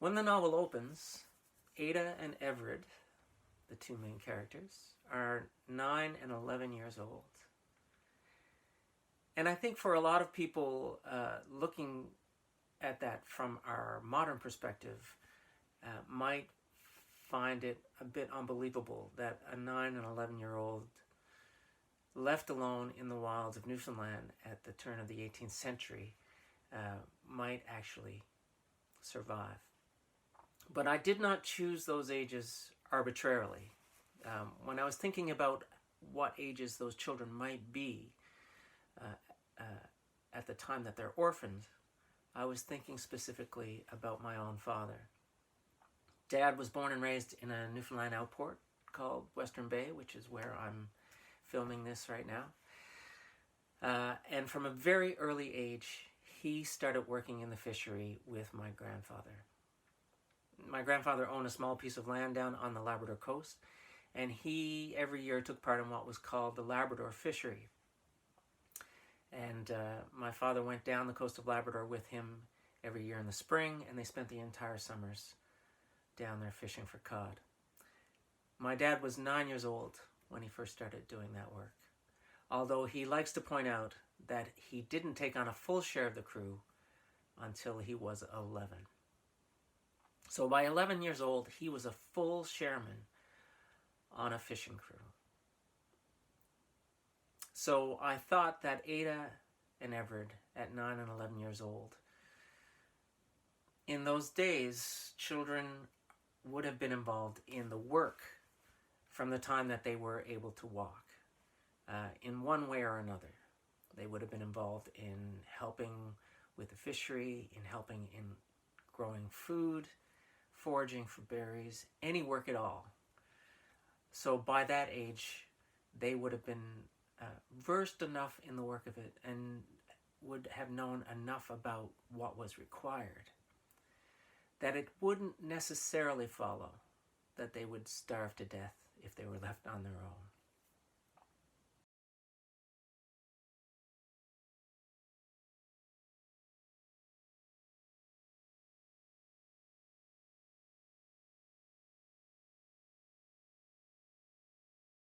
When the novel opens, Ada and Everett, the two main characters, are 9 and 11 years old. And I think for a lot of people looking at that from our modern perspective might find it a bit unbelievable that a 9 and 11-year-old left alone in the wilds of Newfoundland at the turn of the 18th century might actually survive. But I did not choose those ages arbitrarily. When I was thinking about what ages those children might be at the time that they're orphaned, I was thinking specifically about my own father. Dad was born and raised in a Newfoundland outport called Western Bay, which is where I'm filming this right now. And from a very early age, he started working in the fishery with my grandfather. My grandfather owned a small piece of land down on the Labrador coast, and he every year took part in what was called the Labrador fishery. And my father went down the coast of Labrador with him every year in the spring, and they spent the entire summers down there fishing for cod. My dad was 9 years old when he first started doing that work, although he likes to point out that he didn't take on a full share of the crew until he was 11. So by 11 years old, he was a full shareman on a fishing crew. So I thought that Ada and Everett, at 9 and 11 years old, in those days, children would have been involved in the work from the time that they were able to walk, in one way or another. They would have been involved in helping with the fishery, in helping in growing food, foraging for berries, any work at all. So by that age, they would have been versed enough in the work of it and would have known enough about what was required that it wouldn't necessarily follow that they would starve to death if they were left on their own.